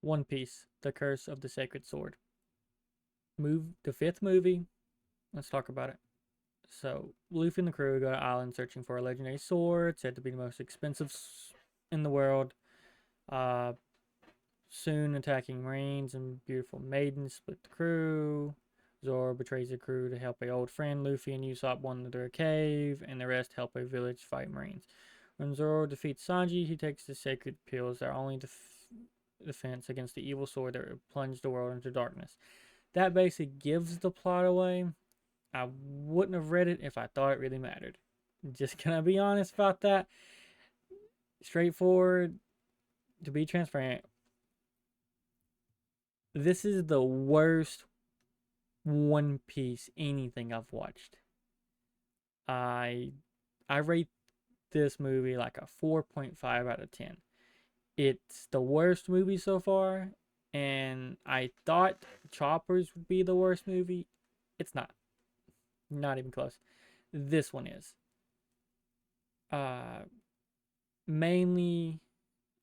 One Piece, The Curse of the Sacred Sword. The fifth movie. Let's talk about it. So, Luffy and the crew go to an island searching for a legendary sword, said to be the most expensive in the world. Uh, Soon attacking marines and beautiful maidens split the crew. Zoro betrays the crew to help a old friend. Luffy and Usopp wander a cave, and the rest help a village fight marines. When Zoro defeats Sanji, he takes the sacred pills, their only defense against the evil sword that would plunge the world into darkness. That basically gives the plot away. I wouldn't have read it if I thought it really mattered. Just gonna be honest about that. Straightforward. To be transparent, this is the worst One Piece anything I've watched. I I rate this movie like a 4.5 out of 10. It's the worst movie so far, and I thought Choppers would be the worst movie. It's not. Not even close. This one is. Uh Mainly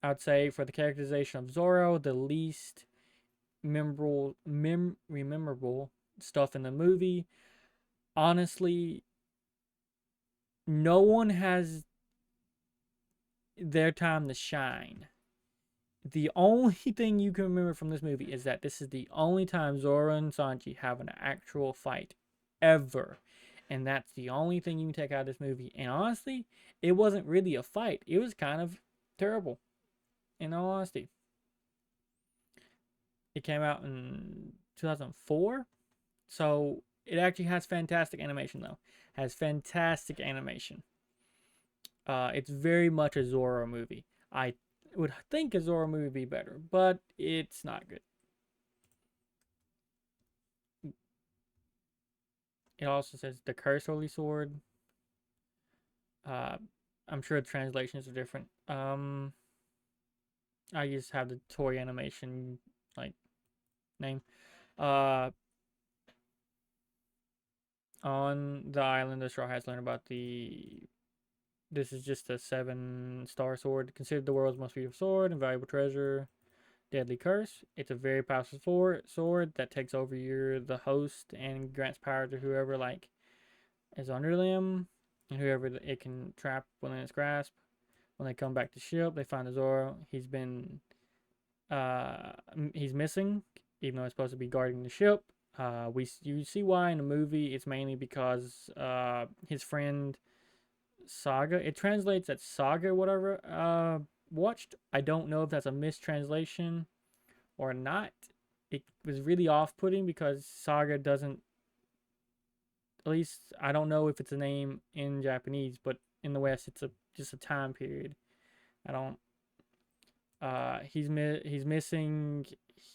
I'd say for the characterization of Zoro, the least rememberable stuff in the movie. Honestly, no one has their time to shine. The only thing you can remember from this movie is that this is the only time Zoro and Sanji have an actual fight ever. And that's the only thing you can take out of this movie. And honestly, it wasn't really a fight. It was kind of terrible, in all honesty. It came out in 2004. So it actually has fantastic animation, though. Has fantastic animation. It's very much a Zoro movie. I would think a Zoro movie would be better, but it's not good. It also says the Curse Holy Sword. Uh, I'm sure the translations are different. I just have the Toei animation like name. Uh, on the island, the Straw Hats learn about the. This is just a 7-star sword, considered the world's most beautiful sword and valuable treasure. Deadly Curse. It's a very powerful sword that takes over the host and grants power to whoever like is under them and whoever it can trap within its grasp. When they come back to ship, they find Zoro. He's missing, even though he's supposed to be guarding the ship. You see why in the movie. It's mainly because his friend Saga. It translates as Saga, whatever. Watched. I don't know if that's a mistranslation or not. It was really off-putting because Saga doesn't. At least I don't know if it's a name in Japanese, but in the West, it's just a time period. I don't. He's missing.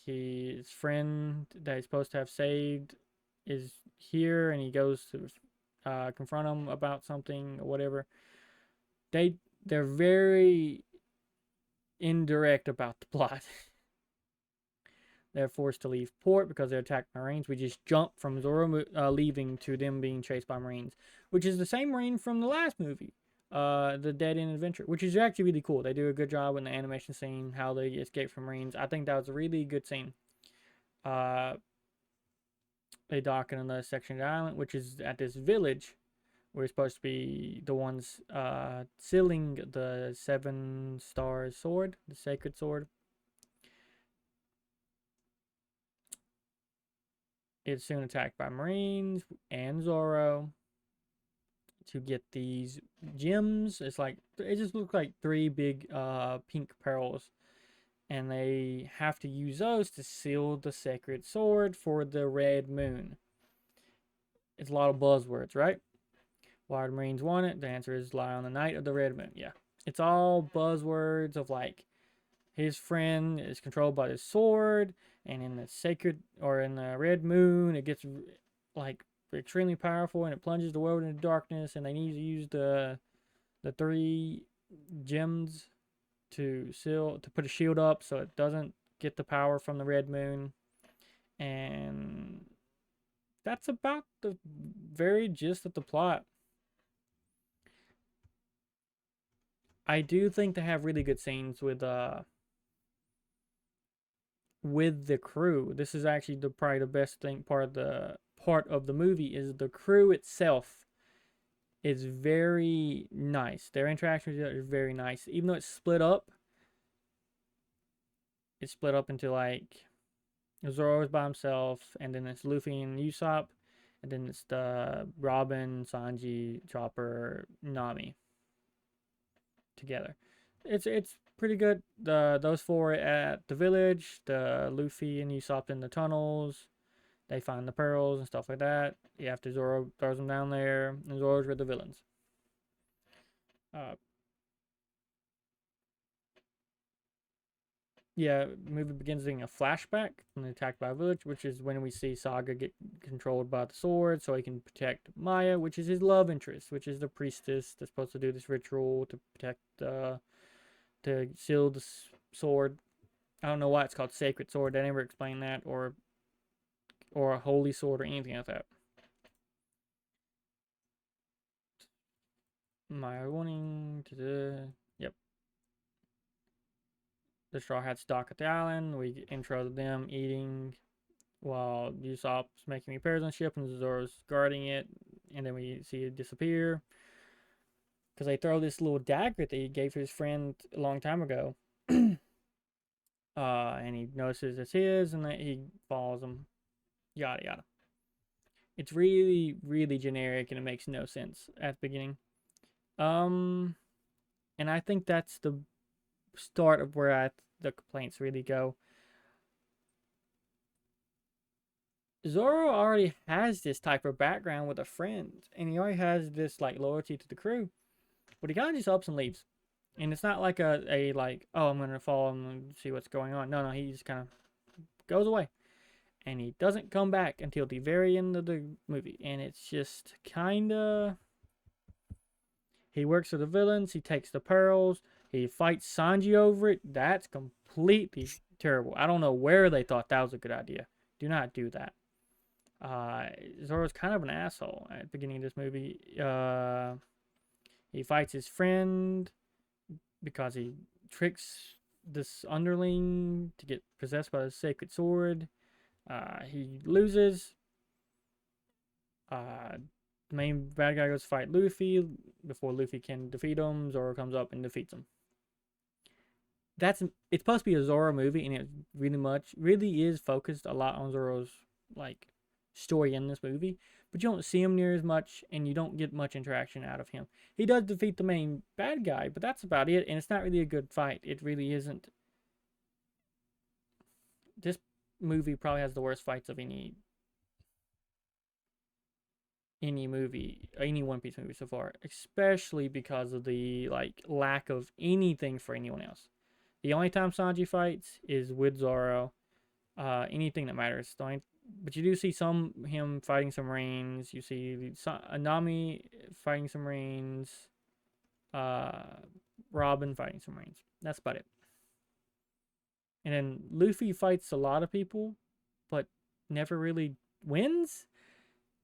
His friend that he's supposed to have saved is here, and he goes to confront him about something or whatever. They're very indirect about the plot. They're forced to leave port because they're attacked by Marines. We just jump from Zoro leaving to them being chased by Marines, which is the same Marine from the last movie, the Dead End Adventure, which is actually really cool. They do a good job in the animation scene, how they escape from Marines. I think that was a really good scene. They dock in another section of the island, which is at this village. We're supposed to be the ones sealing the 7-star sword, the sacred sword. It's soon attacked by Marines and Zoro to get these gems. It just looks like 3 big pink pearls. And they have to use those to seal the sacred sword for the red moon. It's a lot of buzzwords, right? Why do Marines want it? The answer is lie on the night of the red moon. Yeah. It's all buzzwords of like his friend is controlled by this sword, and in the sacred or in the red moon, it gets like extremely powerful and it plunges the world into darkness, and they need to use the 3 gems to put a shield up so it doesn't get the power from the red moon. And that's about the very gist of the plot. I do think they have really good scenes with with the crew. This is actually probably the best thing part of the movie is the crew itself is very nice. Their interaction with each other is very nice. Even though it's split up into like Zoro is by himself, and then it's Luffy and Usopp, and then it's the Robin, Sanji, Chopper, Nami together. It's pretty good. Those four at the village, the Luffy and Usopp in the tunnels. They find the pearls and stuff like that. After Zoro throws them down there, and Zoro's with the villains. Uh, yeah, the movie begins doing a flashback from the attack by a village, which is when we see Saga get controlled by the sword so he can protect Maya, which is his love interest, which is the priestess that's supposed to do this ritual to protect, to seal the sword. I don't know why it's called sacred sword. They never explain that, or a holy sword or anything like that. Maya warning to the the Straw Hats dock at the island. We intro them eating while Usopp's making repairs on the ship and Zoro's guarding it. And then we see it disappear. Because they throw this little dagger that he gave to his friend a long time ago. And he notices it's his and he follows him. Yada yada. It's really, really generic and it makes no sense at the beginning. And I think that's the start of where the complaints really go. Zoro already has this type of background with a friend, and he already has this like loyalty to the crew, but he kind of just ups and leaves. And it's not like a like, oh, I'm gonna follow him and see what's going on. No, he just kind of goes away, and he doesn't come back until the very end of the movie, and it's just kind of. He works with the villains. He takes the pearls. He fights Sanji over it. That's completely terrible. I don't know where they thought that was a good idea. Do not do that. Zoro's kind of an asshole at the beginning of this movie. He fights his friend because he tricks this underling to get possessed by the sacred sword. He loses. The main bad guy goes to fight Luffy. Before Luffy can defeat him, Zoro comes up and defeats him. It's supposed to be a Zoro movie, and it really is focused a lot on Zoro's like story in this movie, but you don't see him near as much, and you don't get much interaction out of him. He does defeat the main bad guy, but that's about it, and it's not really a good fight. It really isn't. This movie probably has the worst fights of any movie, any One Piece movie so far, especially because of the like lack of anything for anyone else. The only time Sanji fights is with Zoro. Anything that matters. But you do see him fighting some Marines. You see Nami fighting some Marines. Robin fighting some Marines. That's about it. And then Luffy fights a lot of people, but never really wins.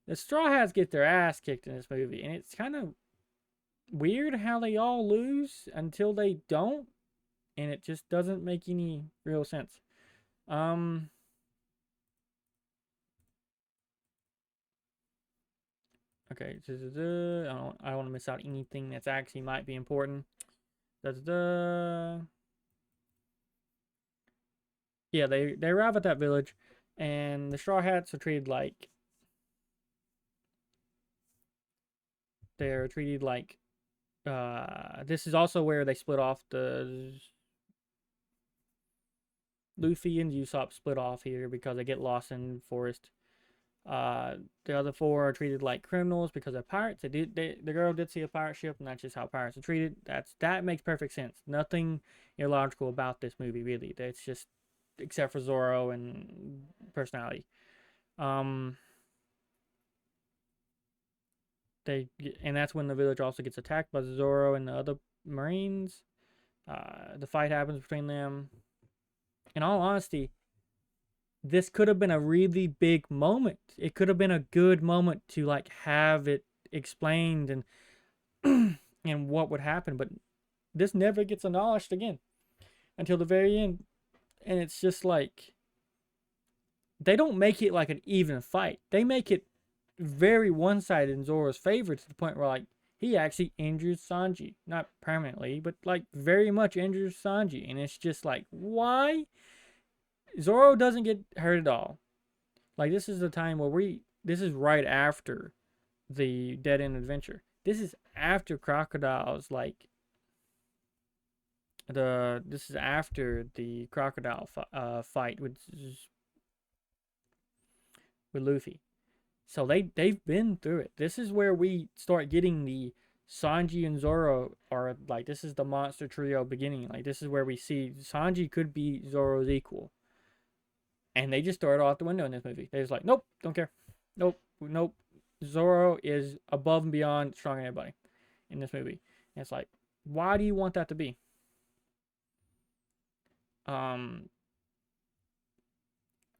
The Straw Hats get their ass kicked in this movie, and it's kind of weird how they all lose until they don't, and it just doesn't make any real sense. Okay, I don't want to miss out anything that's actually might be important. Yeah, they arrive at that village, and the Straw Hats are treated like this is also where they split off. The Luffy and Usopp split off here because they get lost in the forest. The other four are treated like criminals because they're pirates. The girl did see a pirate ship, and that's just how pirates are treated. That makes perfect sense. Nothing illogical about this movie, really. It's just, except for Zoro and personality. And that's when the village also gets attacked by Zoro and the other Marines. The fight happens between them. In all honesty, this could have been a really big moment. It could have been a good moment to like have it explained and and what would happen, but this never gets acknowledged again until the very end. And it's just like, they don't make it like an even fight. They make it very one-sided in Zoro's favor to the point where like he actually injures Sanji, not permanently, but like very much injures Sanji, and it's just like why Zoro doesn't get hurt at all. Like this is the time where this is right after the Dead End Adventure. This is after Crocodile's like this is after the crocodile fight with Luffy. So they've been through it. This is where we start getting the Sanji and Zoro are like this is the monster trio beginning. Like this is where we see Sanji could be Zoro's equal. And they just throw it out the window in this movie. They're just like, nope, don't care. Nope. Zoro is above and beyond stronger than anybody in this movie. And it's like, why do you want that to be? I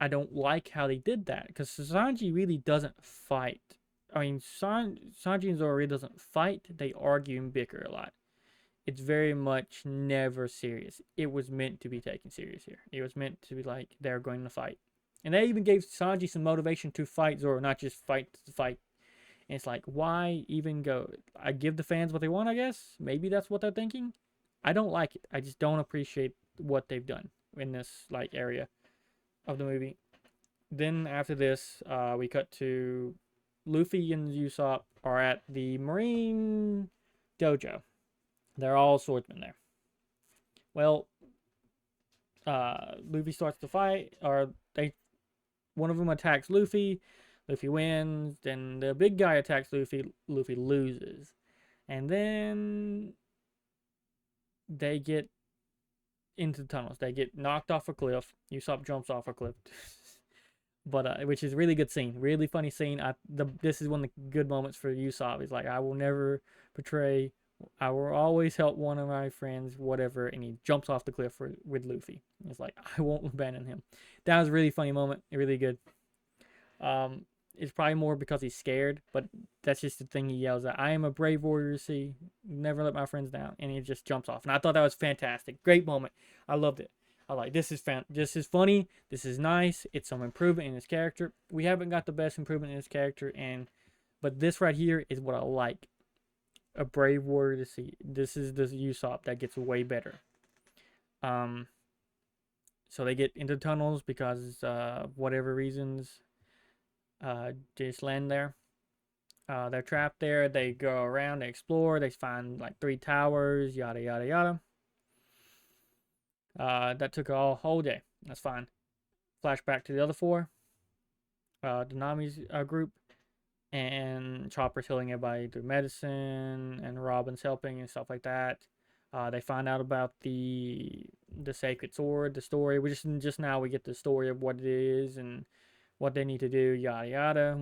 don't like how they did that because Sanji really doesn't fight. I mean, Sanji and Zoro really doesn't fight. They argue and bicker a lot. It's very much never serious. It was meant to be taken serious here. It was meant to be like they're going to fight. And they even gave Sanji some motivation to fight Zoro, not just fight to fight. And it's like, why even go? I give the fans what they want, I guess. Maybe that's what they're thinking. I don't like it. I just don't appreciate what they've done in this like area of the movie. Then after this, we cut to Luffy and Usopp are at the Marine Dojo. They're all swordsmen there. Well, Luffy starts to fight, or one of them attacks Luffy. Luffy wins. Then the big guy attacks Luffy. Luffy loses, and then they get into the tunnels. They get knocked off a cliff. Usopp jumps off a cliff. But which is a really good scene, really funny scene. This is one of the good moments for Usopp. He's like, I will never betray. I will always help one of my friends, whatever. And he jumps off the cliff with Luffy. He's like, I won't abandon him. That was a really funny moment. Really good. It's probably more because he's scared, but that's just the thing he yells at. I am a brave warrior, see. Never let my friends down. And he just jumps off. And I thought that was fantastic. Great moment. I loved it. I like this is funny. This is nice. It's some improvement in his character. We haven't got the best improvement in his character, but this right here is what I like. A brave warrior to see. This is the Usopp that gets way better. So they get into tunnels because whatever reasons, just land there. They're trapped there. They go around. They explore. They find like 3 towers. Yada yada yada. That took a whole day. That's fine. Flashback to the other 4. Nami's group. And Chopper's healing everybody through medicine. And Robin's helping and stuff like that. They find out about the sacred sword, the story. We just now we get the story of what it is and what they need to do, yada yada.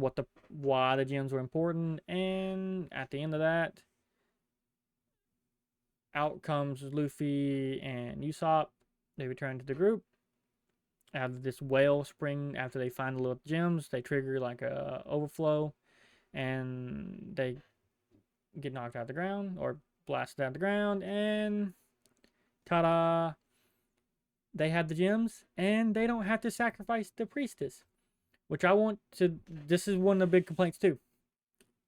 Why the gems were important. And at the end of that, out comes Luffy and Usopp. They return to the group. Out of this whale spring, after they find the little gems, they trigger like a overflow, and they get knocked out of the ground or blasted out of the ground, and ta-da! They have the gems, and they don't have to sacrifice the priestess, which I want to. This is one of the big complaints too.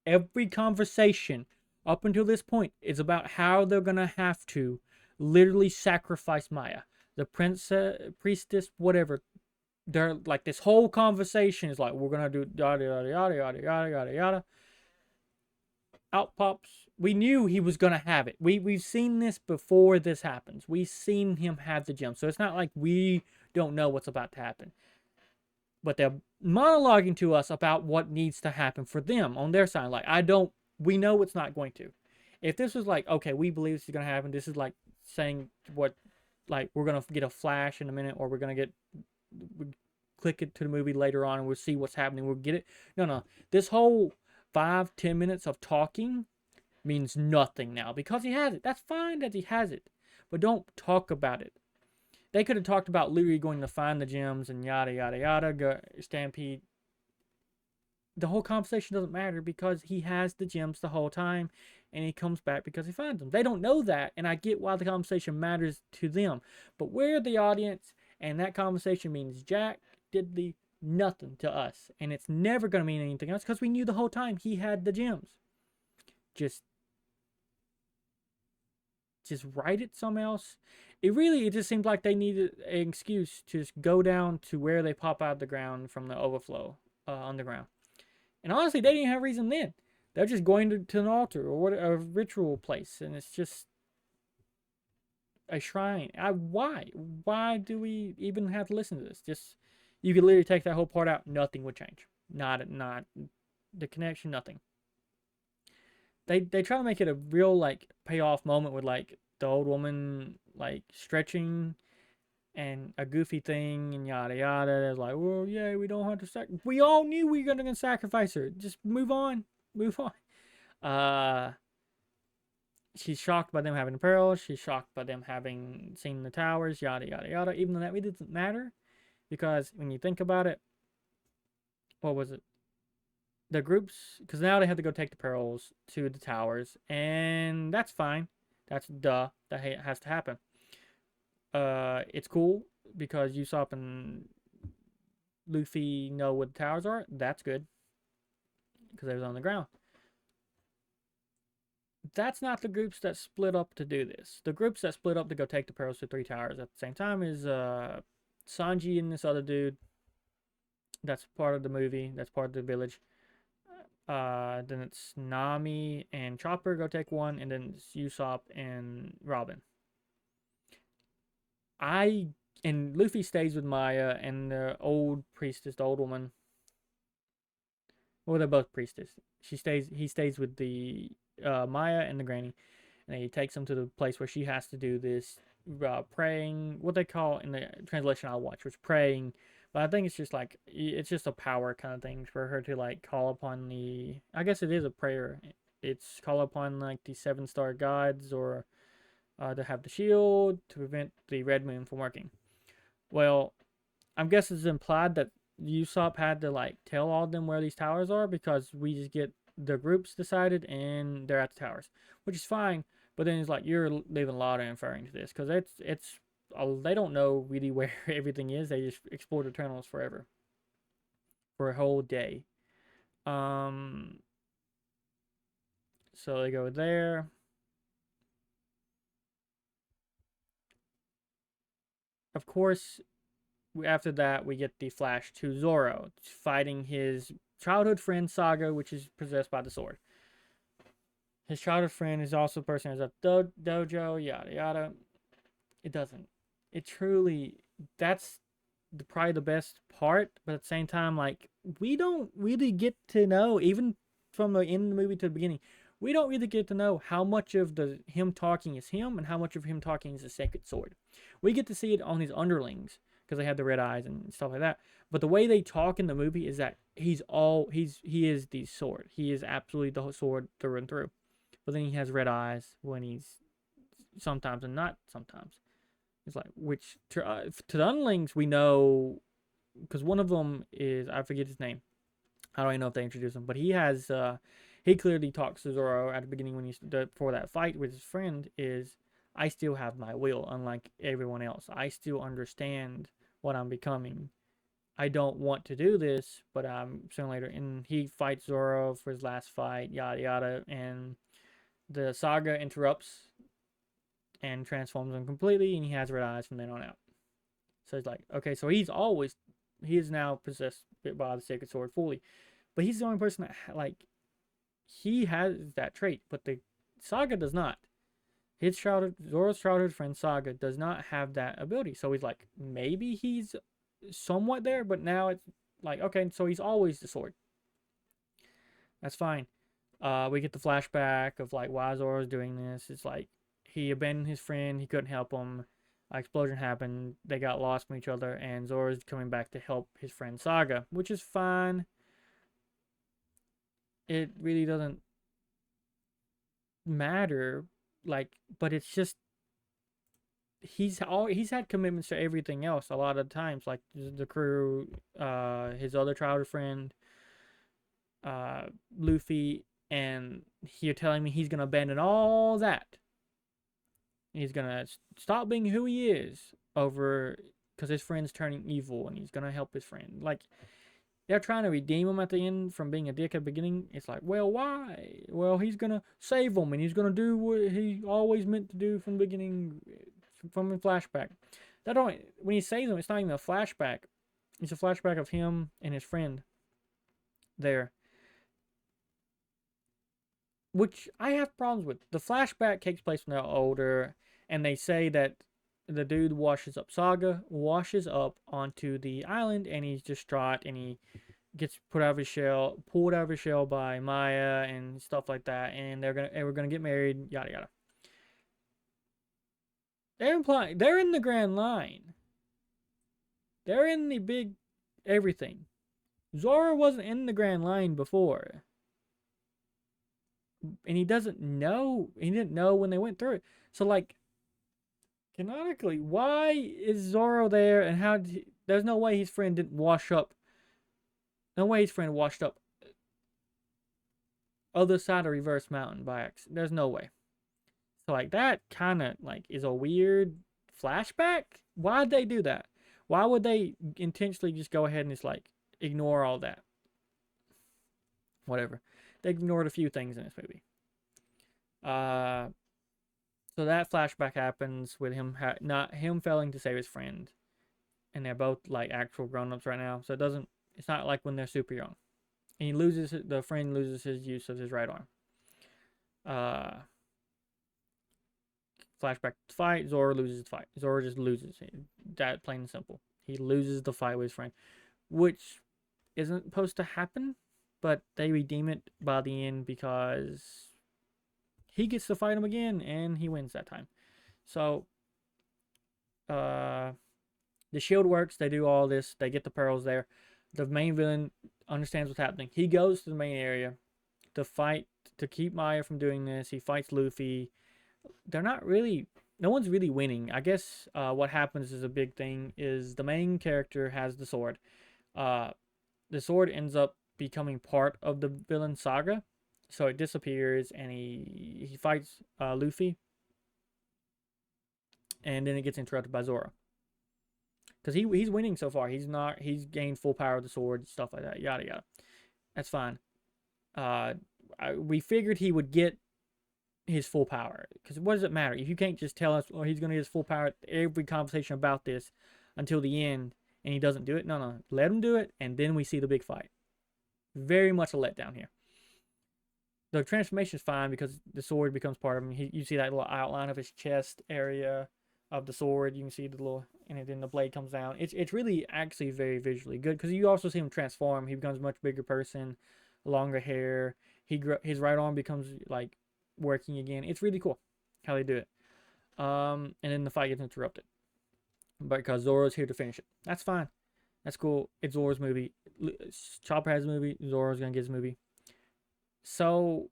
Every conversation up until this point is about how they're gonna have to literally sacrifice Maya. The priestess, whatever. They're like this whole conversation is like we're gonna do yada yada yada yada yada yada yada. Out pops. We knew he was gonna have it. We've seen this before this happens. We've seen him have the gem, so it's not like we don't know what's about to happen. But they're monologuing to us about what needs to happen for them on their side. Like we know it's not going to. If this was like, okay, we believe this is gonna happen. This is like saying what. Like, we're going to get a flash in a minute, or we're going to click it to the movie later on, and we'll see what's happening. We'll get it. No. This whole 5-10 minutes of talking means nothing now because he has it. That's fine that he has it, but don't talk about it. They could have talked about literally going to find the gems and yada, yada, yada, stampede. The whole conversation doesn't matter because he has the gems the whole time. And he comes back because he finds them. They don't know that, and I get why the conversation matters to them. But we're the audience, and that conversation means Jack diddly nothing to us, and it's never going to mean anything else because we knew the whole time he had the gems. Just write it somewhere else. It just seemed like they needed an excuse to just go down to where they pop out of the ground from the overflow underground. And honestly, they didn't have reason then. They're just going to an altar or what a ritual place, and it's just a shrine. Why? Why do we even have to listen to this? Just you could literally take that whole part out. Nothing would change. Not the connection. Nothing. They try to make it a real like payoff moment with like the old woman like stretching and a goofy thing and yada yada. It's like, well, yeah, we don't have to we all knew we were gonna sacrifice her. Just move on. Move on. She's shocked by them having the pearl. She's shocked by them having seen the towers, yada yada yada. Even though that really doesn't matter, because when you think about it, what was it? The groups, because now they have to go take the pearls to the towers, and that's fine. That's that has to happen. It's cool because Usopp and Luffy know what the towers are. That's good because they was on the ground. That's not the groups that split up to do this. The groups that split up to go take the pearls to three towers at the same time is Sanji and this other dude. That's part of the movie. That's part of the village. Then it's Nami and Chopper go take one, and then it's Usopp and Robin. And Luffy stays with Maya and the old priestess, the old woman. Well, they're both priestess. He stays with the Maya and the granny, and he takes them to the place where she has to do this praying. What they call in the translation I watched was praying, but I think it's just like it's just a power kind of thing for her to like call upon the. I guess it is a prayer. It's call upon like the 7-star gods or to have the shield to prevent the red moon from working. Well, I'm guessing it's implied that Usopp had to like tell all of them where these towers are because we just get the groups decided and they're at the towers, which is fine. But then it's like you're leaving a lot of inferring to this because it's they don't know really where everything is. They just explore the tunnels forever for a whole day. So they go there. Of course, after that, we get the flash to Zoro fighting his childhood friend Saga, which is possessed by the sword. His childhood friend is also a person who's at dojo, yada yada. It doesn't. It truly, that's probably the best part, but at the same time, like, we don't really get to know, even from the end of the movie to the beginning, we don't really get to know how much of him talking is him and how much of him talking is the sacred sword. We get to see it on his underlings because they have the red eyes and stuff like that. But the way they talk in the movie is that he is the sword. He is absolutely the sword through and through. But then he has red eyes when he's sometimes and not sometimes. It's like which to the underlings we know because one of them is I forget his name. I don't even know if they introduce him, but he has he clearly talks to Zoro at the beginning when he's for that fight with his friend is I still have my will, unlike everyone else. I still understand what I'm becoming. I don't want to do this, but sooner or later. And he fights Zoro for his last fight, yada yada, and the saga interrupts and transforms him completely, and he has red eyes from then on out. So it's like, okay, so he is now possessed by the sacred sword fully, but he's the only person that like he has that trait, but the saga does not. Zoro's childhood friend Saga does not have that ability. So he's like, maybe he's somewhat there, but now it's like, okay, so he's always the sword. That's fine. We get the flashback of like why Zoro's doing this. It's like he abandoned his friend, he couldn't help him. Explosion happened, they got lost from each other, and Zoro's coming back to help his friend Saga, which is fine. It really doesn't matter, like, but it's just he's had commitments to everything else a lot of times, like the crew, his other childhood friend, Luffy, and you're telling me he's gonna abandon all that. He's gonna stop being who he is over because his friend's turning evil, and he's gonna help his friend. Like, they're trying to redeem him at the end from being a dick at the beginning. It's like, well, why? Well, he's gonna save him, and he's gonna do what he always meant to do from the beginning, from the flashback. That don't when he saves him, it's not even a flashback. It's a flashback of him and his friend there, which I have problems with. The flashback takes place when they're older, and they say that the dude Saga washes up onto the island, and he's distraught, and he gets pulled out of his shell by Maya and stuff like that, and we're gonna get married, yada yada. They're in the Grand Line. They're in the big everything. Zoro wasn't in the Grand Line before. And he didn't know when they went through it. So, like, canonically, why is Zoro there, and there's no way his friend didn't wash up. No way his friend washed up other side of Reverse Mountain by accident. There's no way. So, like, that kind of, like, is a weird flashback. Why'd they do that? Why would they intentionally just go ahead and just, like, ignore all that? Whatever. They ignored a few things in this movie. So that flashback happens with him not him failing to save his friend, and they're both like actual grown-ups right now. So it's not like when they're super young. And the friend loses his use of his right arm. Flashback to fight. Zoro loses the fight. Zoro just loses. That plain and simple. He loses the fight with his friend, which isn't supposed to happen, but they redeem it by the end because he gets to fight him again, and he wins that time. So, the shield works. They do all this. They get the pearls there. The main villain understands what's happening. He goes to the main area to fight, to keep Maya from doing this. He fights Luffy. No one's really winning. I guess what happens is a big thing is the main character has the sword. The sword ends up becoming part of the villain saga. So it disappears, and he fights Luffy, and then it gets interrupted by Zoro. Because he's winning so far. He's gained full power of the sword, stuff like that, yada yada. That's fine. We figured he would get his full power. Because what does it matter? If you can't just tell us, he's going to get his full power at every conversation about this until the end, and he doesn't do it. No. Let him do it, and then we see the big fight. Very much a letdown here. The transformation is fine because the sword becomes part of him. You see that little outline of his chest area of the sword. You can see the little, and then the blade comes down. It's really actually very visually good because you also see him transform. He becomes a much bigger person, longer hair. His right arm becomes like working again. It's really cool how they do it. And then the fight gets interrupted, but because Zoro's here to finish it. That's fine. That's cool. It's Zoro's movie. Chopper has a movie. Zoro's gonna get his movie. So,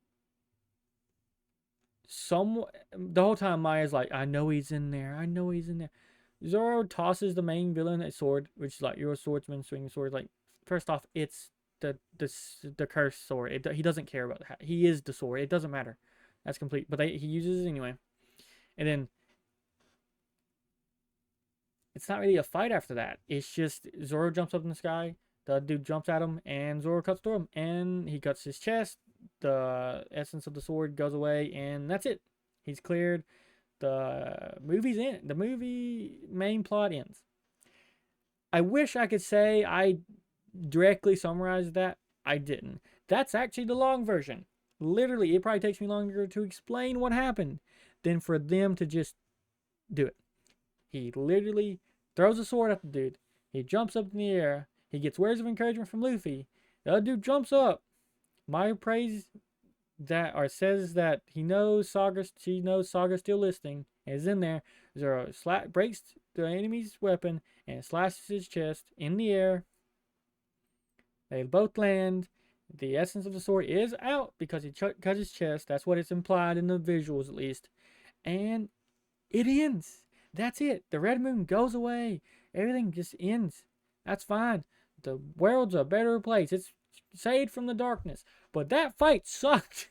the whole time Maya's like, I know he's in there. I know he's in there. Zoro tosses the main villain a sword, which is like, you're a swordsman swinging sword. Like, first off, it's the cursed sword. He doesn't care about that. He is the sword. It doesn't matter. That's complete. But he uses it anyway. And then it's not really a fight after that. It's just Zoro jumps up in the sky. The dude jumps at him, and Zoro cuts through him, and he cuts his chest. The essence of the sword goes away, and that's it. He's cleared. The movie's in. The movie main plot ends. I wish I could say I directly summarized that. I didn't. That's actually the long version. Literally, it probably takes me longer to explain what happened than for them to just do it. He literally throws a sword at the dude. He jumps up in the air. He gets words of encouragement from Luffy. The other dude jumps up. Maya prays that, or says that she knows Saga's still listening and is in there. Zoro breaks the enemy's weapon and slashes his chest in the air. They both land. The essence of the sword is out because he cut his chest. That's what it's implied in the visuals, at least. And it ends. That's it. The red moon goes away. Everything just ends. That's fine. The world's a better place. It's saved from the darkness. But that fight sucked.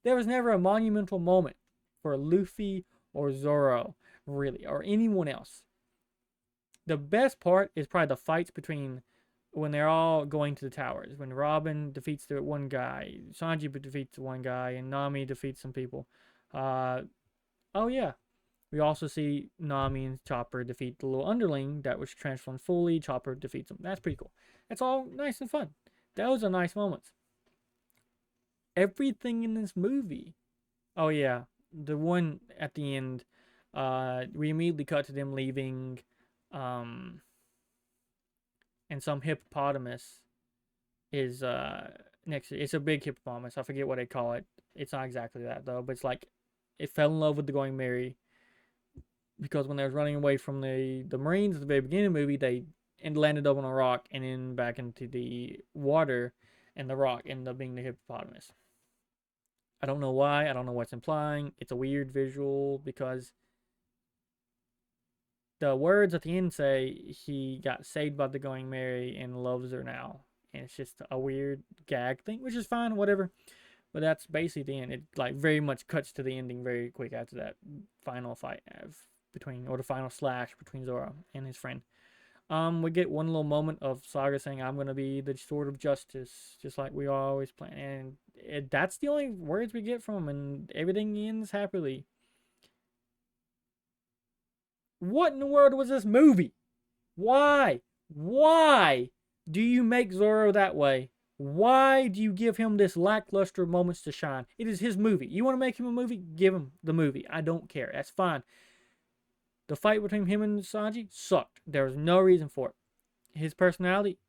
There was never a monumental moment for Luffy or Zoro, really, or anyone else. The best part is probably the fights between when they're all going to the towers. When Robin defeats the one guy, Sanji defeats the one guy, and Nami defeats some people. Uh, oh yeah, we also see Nami and Chopper defeat the little underling that was transformed fully. Chopper defeats him. That's pretty cool. It's all nice and fun. Those are nice moments. Everything in this movie. Oh yeah, the one at the end. We immediately cut to them leaving, um, and some hippopotamus is next. It's a big hippopotamus. I forget what they call it. It's not exactly that though, but it's like it fell in love with the Going Merry because when they was running away from the Marines at the very beginning of the movie, they and landed up on a rock and then back into the water, and the rock ended up being the hippopotamus. I don't know why. I don't know what's implying. It's a weird visual because the words at the end say he got saved by the Going Merry and loves her now. And it's just a weird gag thing, which is fine, whatever. But that's basically the end. It like very much cuts to the ending very quick after that final fight between, or the final slash between Zoro and his friend. We get one little moment of Saga saying, "I'm gonna be the sword of justice," just like we always plan, and that's the only words we get from him, and everything ends happily. What in the world was this movie? Why? Why do you make Zoro that way? Why do you give him this lackluster moments to shine? It is his movie. You want to make him a movie? Give him the movie. I don't care. That's fine. The fight between him and Sanji sucked. There was no reason for it. His personality,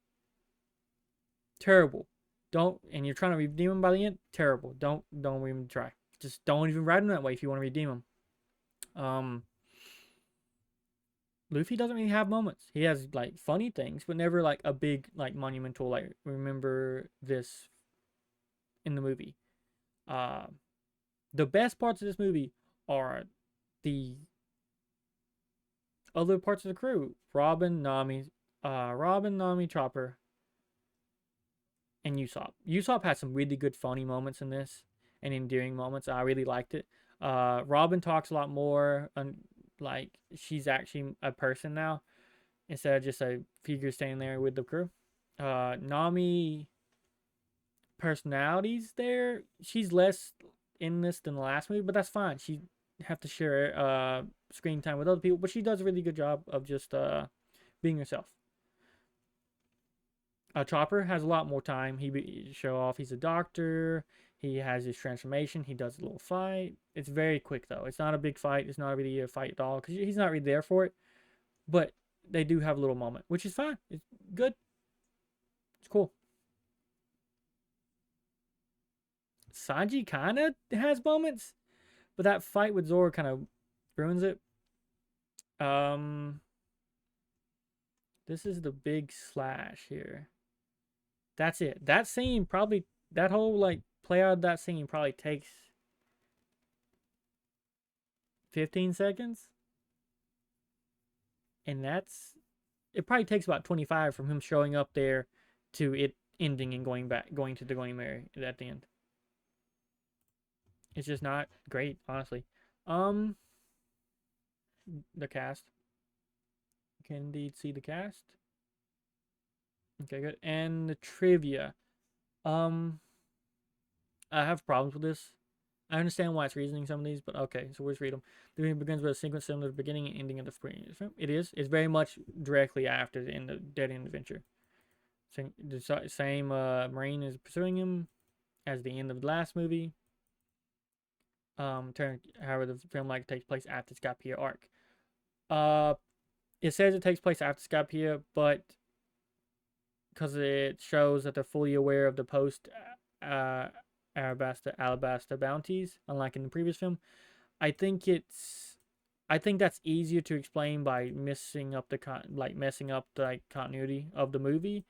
terrible. Don't, and you're trying to redeem him by the end, terrible. Don't even try. Just don't even write him that way if you want to redeem him. Luffy doesn't really have moments. He has like funny things, but never like a big like monumental like remember this in the movie. Uh the best parts of this movie are the other parts of the crew. Robin, Nami, Chopper, and Usopp. Usopp had some really good funny moments in this and endearing moments. I really liked it. Robin talks a lot more, and like she's actually a person now instead of just a figure standing there with the crew. Nami personality's there. She's less in this than the last movie, but that's fine. She have to share screen time with other people, but she does a really good job of just being herself. Chopper has a lot more time. He show off he's a doctor. He has his transformation. He does a little fight. It's very quick though. It's not a big fight. It's not really a fight at all because he's not really there for it. But they do have a little moment, which is fine. It's good. It's cool. Sanji kind of has moments, but that fight with Zoro kind of ruins it. Um, this is the big slash here. That's it. That scene probably, that whole like play out of that scene probably takes 15 seconds. And it probably takes about 25 from him showing up there to it ending and going to the Going Merry at the end. It's just not great, honestly. Um, the cast. You can indeed see the cast. Okay, good. And the trivia. Um, I have problems with this. I understand why it's reasoning some of these, but okay, so we'll just read them. The movie begins with a sequence similar to the beginning and ending of the previous film. It is. It's very much directly after the end of Dead End Adventure. The same Marine is pursuing him as the end of the last movie. However, the film like takes place after Skypiea arc. It says it takes place after Skypiea, but because it shows that they're fully aware of the post Alabasta bounties, unlike in the previous film. I think that's easier to explain by messing up the continuity of the movie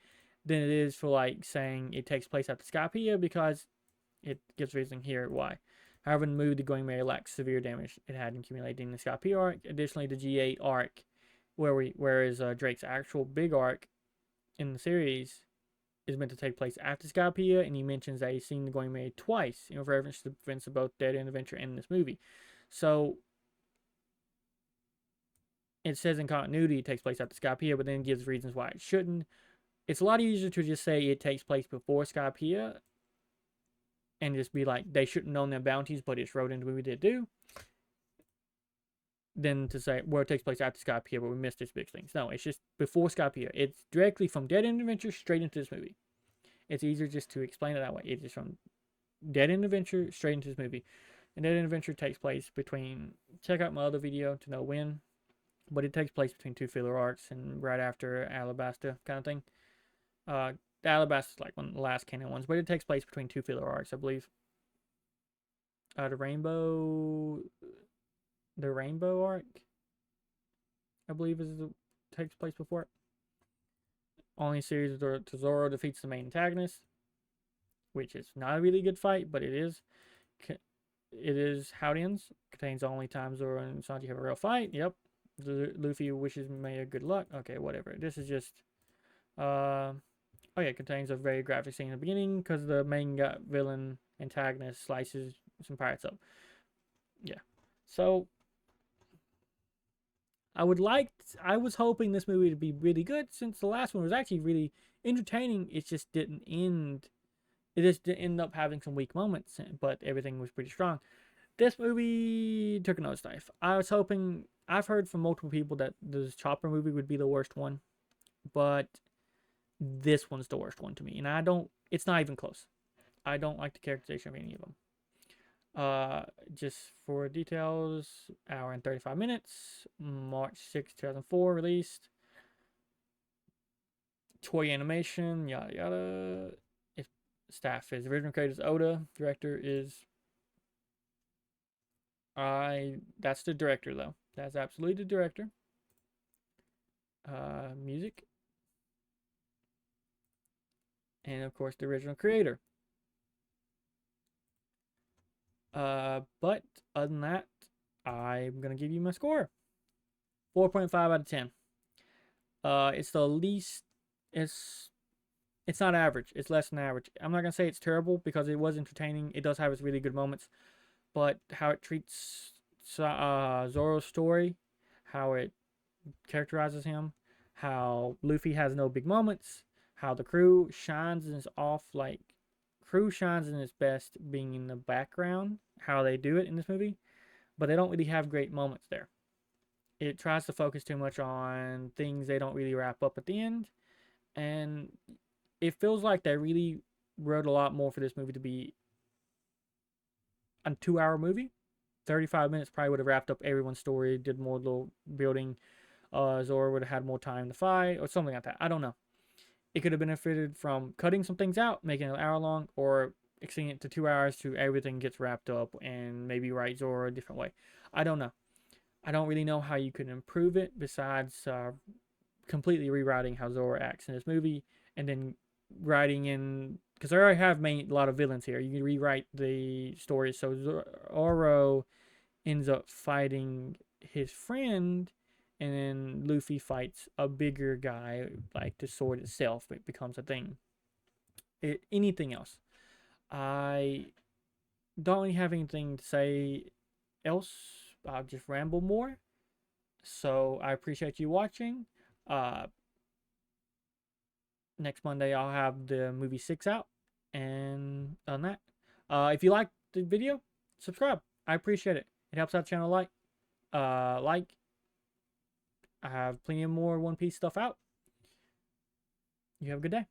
than it is for like saying it takes place after Skypiea, because it gives reason here why. However, in the movie, the Going Merry lacks severe damage it had accumulated in the Skypiea arc. Additionally, the G8 arc, whereas Drake's actual big arc in the series is meant to take place after Skypiea, and he mentions that he's seen the Going Merry twice in reference to the events of both Dead End Adventure and this movie. So it says in continuity it takes place after Skypiea, but then gives reasons why it shouldn't. it's a lot easier to just say it takes place before Skypiea and just be like, they shouldn't known their bounties, but it's wrote into the movie they do, than to say, well, it takes place after Skypiea, but we missed this big things. No, it's just before Skypiea. It's directly from Dead End Adventure straight into this movie. It's easier just to explain it that way. It's just from Dead End Adventure straight into this movie. And Dead End Adventure takes place between, check out my other video to know when, but it takes place between 2 filler arcs and right after Alabasta kind of thing. The Alabasta is like one of the last canon ones, but it takes place between 2 filler arcs, I believe. The Rainbow arc, I believe, takes place before it. Only series where Zoro defeats the main antagonist, which is not a really good fight, but it is. It is how it ends. Contains the only time Zoro and Sanji have a real fight. Yep. Luffy wishes Maya good luck. Okay, whatever. This is just. Oh yeah, it contains a very graphic scene in the beginning because the main villain antagonist slices some pirates up. Yeah. So I was hoping this movie to be really good since the last one was actually really entertaining. It just didn't end. It just didn't end up having some weak moments, but everything was pretty strong. This movie took a nosedive. I was hoping, I've heard from multiple people that this Chopper movie would be the worst one, but this one's the worst one to me. And it's not even close. I don't like the characterization of any of them. Just for details, hour and 35 minutes, March 6, 2004 released. Toei Animation, yada yada. Staff is original creator is Oda, director is that's the director though. That's absolutely the director. Music. And of course the original creator. But other than that, I'm gonna give you my score. 4.5 out of 10. It's the least. It's not average. It's less than average. I'm not gonna say it's terrible because it was entertaining. It does have its really good moments, but how it treats Zoro's story, how it characterizes him, how Luffy has no big moments, how the crew shines in its best being in the background, how they do it in this movie, but they don't really have great moments there. It tries to focus too much on things they don't really wrap up at the end, and it feels like they really wrote a lot more for this movie to be a 2-hour movie. 35 minutes probably would have wrapped up everyone's story, did more little building. Zoro would have had more time to fight or something like that. I don't know. It could have benefited from cutting some things out, making it an hour long, or extending it to 2 hours to everything gets wrapped up and maybe write Zoro a different way. I don't know. I don't really know how you could improve it besides completely rewriting how Zoro acts in this movie and then writing in, because I already have made a lot of villains here. You can rewrite the story so Zoro ends up fighting his friend, and then Luffy fights a bigger guy, like the sword itself. It becomes a thing. Anything else? I don't really have anything to say else. I'll just ramble more. So I appreciate you watching. Next Monday I'll have the movie 6 out, and on that, if you like the video, subscribe. I appreciate it. It helps out the channel. I have plenty of more One Piece stuff out. You have a good day.